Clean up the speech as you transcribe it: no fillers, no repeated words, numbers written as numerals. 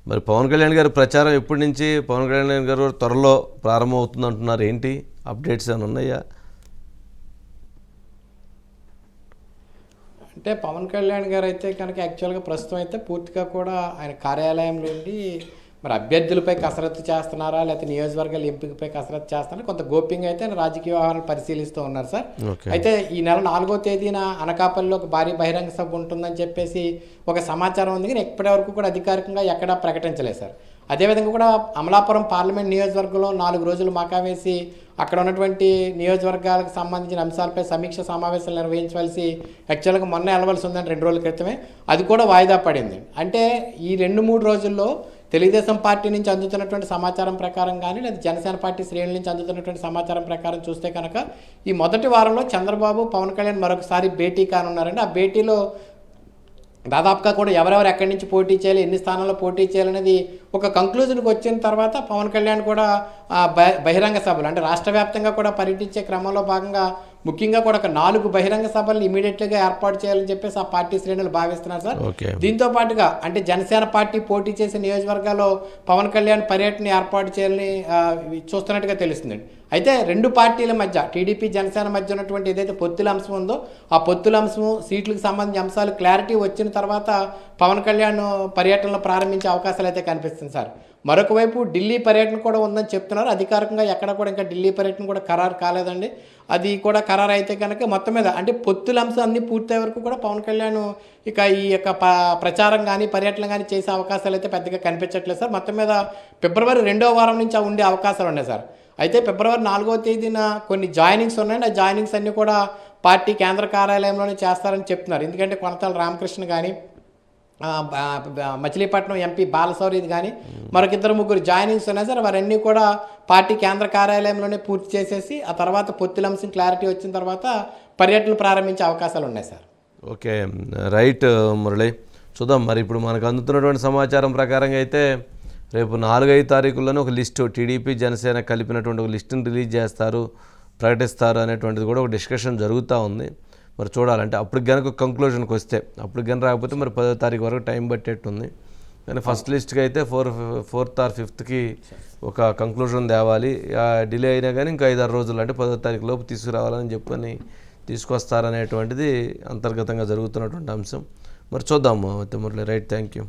మరి పవన్ కళ్యాణ్ గారి ప్రచారం ఎప్పటి నుంచి పవన్ కళ్యాణ్ గారు త్వరలో ప్రారంభం అవుతుంది అంటున్నారు. ఏంటి అప్డేట్స్ ఏమైనా ఉన్నాయా? అంటే పవన్ కళ్యాణ్ గారు అయితే కనుక యాక్చువల్గా ప్రస్తుతం అయితే పూర్తిగా కూడా ఆయన కార్యాలయంలో ఉండి మరి అభ్యర్థులపై కసరత్తు చేస్తున్నారా లేకపోతే నియోజకవర్గాల ఎంపికపై కసరత్తు చేస్తున్నారా కొంత గోప్యంగా అయితే ఆయన రాజకీయ వ్యవహారాలు పరిశీలిస్తూ ఉన్నారు సార్. అయితే ఈ నెల 4వ తేదీన అనకాపల్లిలో ఒక భారీ బహిరంగ సభ ఉంటుందని చెప్పేసి ఒక సమాచారం ఉంది, కానీ ఇప్పటి వరకు కూడా అధికారికంగా ఎక్కడా ప్రకటించలేదు సార్. అదేవిధంగా కూడా అమలాపురం పార్లమెంట్ నియోజకవర్గంలో 4 రోజులు మకా వేసి అక్కడ ఉన్నటువంటి నియోజకవర్గాలకు సంబంధించిన అంశాలపై సమీక్ష సమావేశాలు నిర్వహించవలసి యాక్చువల్గా మొన్న వెళ్ళవలసి ఉందని 2 రోజుల క్రితమే, అది కూడా వాయిదా పడింది. అంటే ఈ 2-3 రోజుల్లో తెలుగుదేశం పార్టీ నుంచి అందుతున్నటువంటి సమాచారం ప్రకారం కానీ లేదా జనసేన పార్టీ శ్రేణుల నుంచి అందుతున్నటువంటి సమాచారం ప్రకారం చూస్తే కనుక ఈ మొదటి వారంలో చంద్రబాబు పవన్ కళ్యాణ్ మరొకసారి భేటీ కానున్నారండి. ఆ భేటీలో దాదాపుగా కూడా ఎవరెవరు ఎక్కడి నుంచి పోటీ చేయాలి, ఎన్ని స్థానాల్లో పోటీ చేయాలనేది ఒక కంక్లూజన్కి వచ్చిన తర్వాత పవన్ కళ్యాణ్ కూడా బహిరంగ సభలు అంటే రాష్ట్ర వ్యాప్తంగా కూడా పర్యటించే క్రమంలో భాగంగా ముఖ్యంగా కూడా ఒక 4 బహిరంగ సభలను ఇమీడియట్గా ఏర్పాటు చేయాలని చెప్పేసి ఆ పార్టీ శ్రేణులు భావిస్తున్నారు సార్. దీంతో పాటుగా అంటే జనసేన పార్టీ పోటీ చేసే నియోజకవర్గాల్లో పవన్ కళ్యాణ్ పర్యటన ఏర్పాటు చేయాలని చూస్తున్నట్టుగా తెలుస్తుందండి. అయితే 2 పార్టీల మధ్య టీడీపీ జనసేన మధ్య ఉన్నటువంటి ఏదైతే పొత్తుల అంశం ఉందో ఆ పొత్తుల అంశం సీట్లకు సంబంధించిన అంశాలు క్లారిటీ వచ్చిన తర్వాత పవన్ కళ్యాణ్ పర్యటనలు ప్రారంభించే అవకాశాలు అయితే కనిపిస్తుంది సార్. మరొక వైపు ఢిల్లీ పర్యటన కూడా ఉందని చెప్తున్నారు. అధికారికంగా ఎక్కడ కూడా ఇంకా ఢిల్లీ పర్యటన కూడా ఖరారు కాలేదండి. అది కూడా ఖరారు అయితే కనుక మొత్తం మీద అంటే పొత్తుల అంశం అన్ని పూర్తయ్యే వరకు కూడా పవన్ కళ్యాణ్ ఇక ఈ యొక్క ప్రచారం కానీ పర్యటన కానీ చేసే అవకాశాలు అయితే పెద్దగా కనిపించట్లేదు సార్. మొత్తం మీద ఫిబ్రవరి 2వ వారం నుంచి ఉండే అవకాశాలు ఉన్నాయి సార్. అయితే ఫిబ్రవరి 4వ తేదీన కొన్ని జాయినింగ్స్ ఉన్నాయండి. ఆ జాయినింగ్స్ అన్నీ కూడా పార్టీ కేంద్ర కార్యాలయంలోనే చేస్తారని చెప్తున్నారు. ఎందుకంటే కొనతాల రామకృష్ణ కానీ మచిలీపట్నం ఎంపీ బాలశౌరిది కానీ మరొక 2-3 జాయినింగ్స్ ఉన్నాయి సార్. వారన్నీ కూడా పార్టీ కేంద్ర కార్యాలయంలోనే పూర్తి చేసేసి ఆ తర్వాత పొత్తుల అంశం క్లారిటీ వచ్చిన తర్వాత పర్యటనలు ప్రారంభించే అవకాశాలు ఉన్నాయి సార్. ఓకే రైట్ మురళి, చూద్దాం. మరి ఇప్పుడు మనకు అందుతున్నటువంటి సమాచారం ప్రకారంగా అయితే రేపు 4-5 తారీఖుల్లోనే ఒక లిస్టు టీడీపీ జనసేన కలిపినటువంటి ఒక లిస్టును రిలీజ్ చేస్తారు, ప్రకటిస్తారు అనేటువంటిది కూడా ఒక డిస్కషన్ జరుగుతూ ఉంది. మరి చూడాలంటే అప్పటికి కనుక కంక్లూజన్కి వస్తే, అప్పటికి కనుక రాకపోతే మరి 10వ తారీఖు వరకు టైం పట్టేట్టుంది. కానీ ఫస్ట్ లిస్ట్కి అయితే 4th or 5th ఒక కంక్లూజన్ తేవాలి. డిలే అయినా కానీ ఇంకా 5-6 రోజులు అంటే 10వ తారీఖు లోపు తీసుకురావాలని చెప్పని తీసుకొస్తారనేటువంటిది అంతర్గతంగా జరుగుతున్నటువంటి అంశం. మరి చూద్దాము మురళి. Right, thank you.